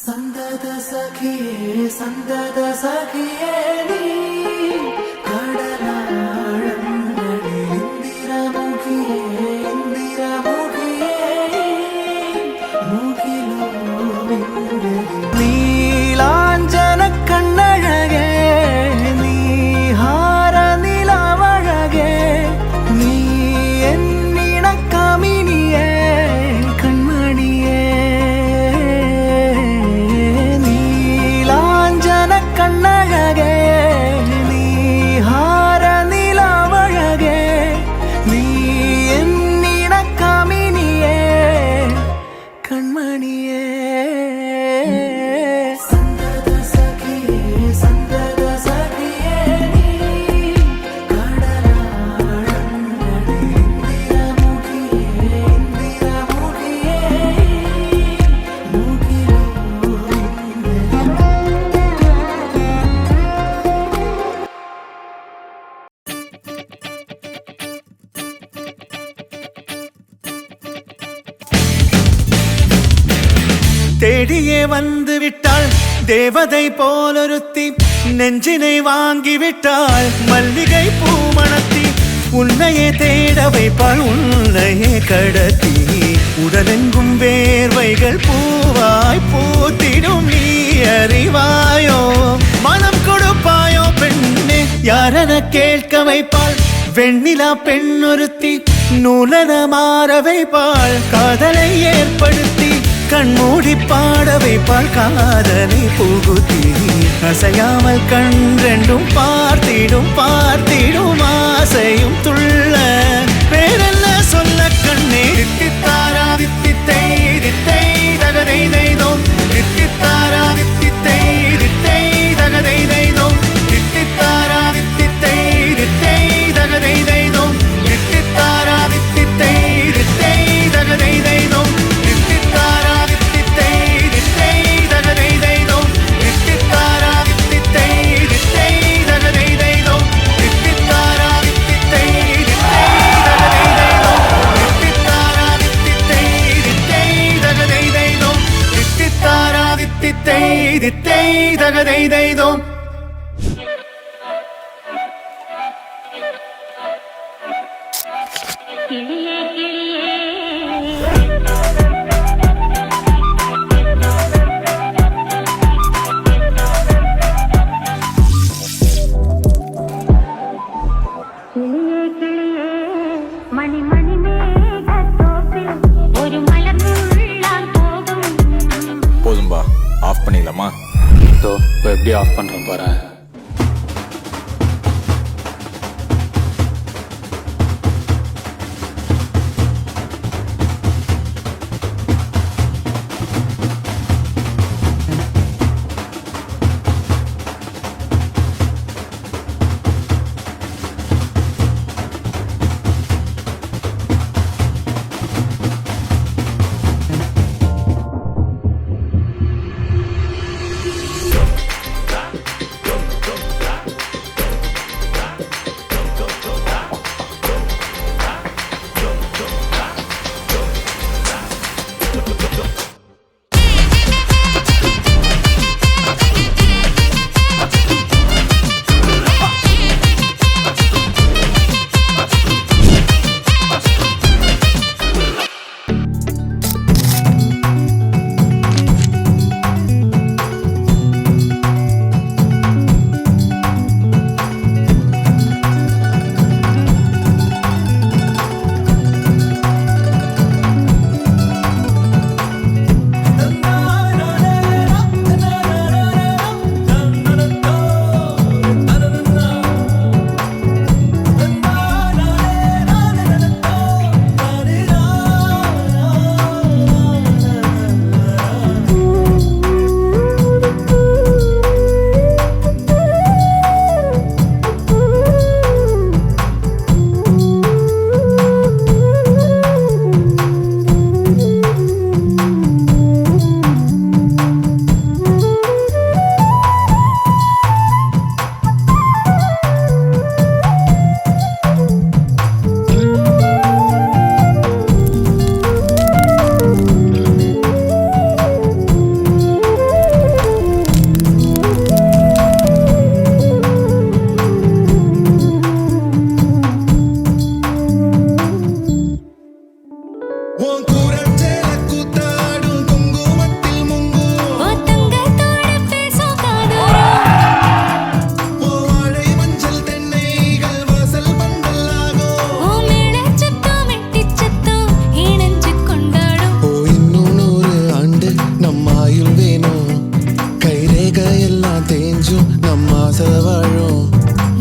சந்தத சகியே சந்தத சகியே நீ கடலாழங்களில் இந்திரமுகியே இந்திரமுகியே முகிலோ நீலாஞ்சன கண்ணழகே நீஹார நிலவழகே நீ என்னின காமினியே கண்மணியே நீலாஞ்சன கண்ணழகே நீஹார நிலவழகே நீ என்னின காமினியே கண்மணியே தேடியே வந்து விட்டாள் தேவதை போலொருத்தி நெஞ்சினை வாங்கி விட்டாள் மல்லிகை பூமணத்தி உன்னையே தேட வைப்பாள் உன்னையே கடத்தி உடலெங்கும் வேர்வைகள் பூவாய் பூத்திடும் நீ அறிவாயோ மனம் கொடுப்பாயோ பெண்ணே யாரென கேட்க வைப்பாள் வெண்ணிலா பெண்ணொருத்தி நூலன மாற வைப்பாள் காதலை ஏற்படுத்தி கண்மூடி பாட வைப்பாள் காதலை புகுத்தி அசையாமல் கண்ரெண்டும் பார்த்திடும் பார்த்திடும் ஆசையும் துள்ள வேறென்ன சொல்ல கண்ணே தித்தித்தாரா தித்தித்தை தித்தை தகதை நெய்தோம் தித்தித்தாரா தித்தித்தை தித்தை தகதை நெய்தோம் தித்தித்தாரா தித்தித்தை தித்தை தகதை நெய்தோம் தித்தித்தாரா தித்தித்தை தித்தை தகதை நெய்தோம் தித்தை தகதை நெய்தோம் கிளியே கிளியே மணி மணி மேகத்தோப்பில் ஒரு மலர் உள்ளான் போகும். போதும்பா ஆஃப் பண்ணிடலாமா? இப்போ எப்படி ஆஃப் பண்ணுறோம் பாரு. தேஞ்சும் நம்ம ஆசை வாழும்.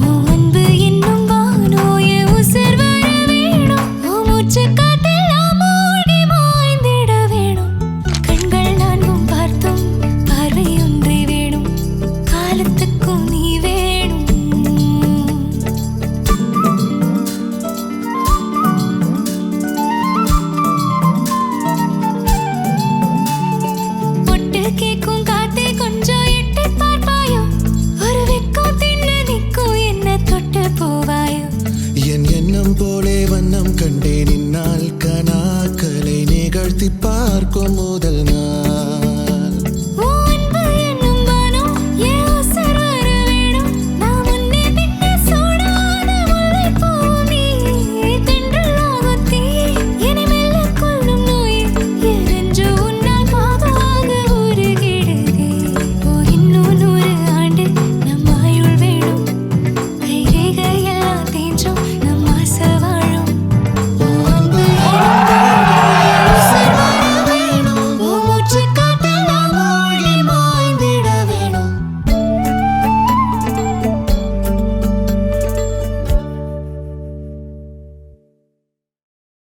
உன் அன்பு என்னும் வானோய உசிர் வர வேணும். உன் மூச்சுக் காற்றெல்லாம் மூழ்கி மாய்ந்திட வேணும். கண்கள் நான்கும் பார்த்தும் பார்வை ஒன்றே வேணும். காலத்துக்கும் நீ வேணும். பொட்டு கேக்கும் காத்தே கொஞ்சம் எட்டி பார்ப்பாயோ? ஒரு வெக்கம் தின்னு நிற்கும் என்ன தொட்டு போவாயோ? என் எண்ணம் போலே வண்ணம் கண்டேன் இந்நாள் கனாக்களை நிகழ்த்தி பார்க்கும் முதல் நாள்.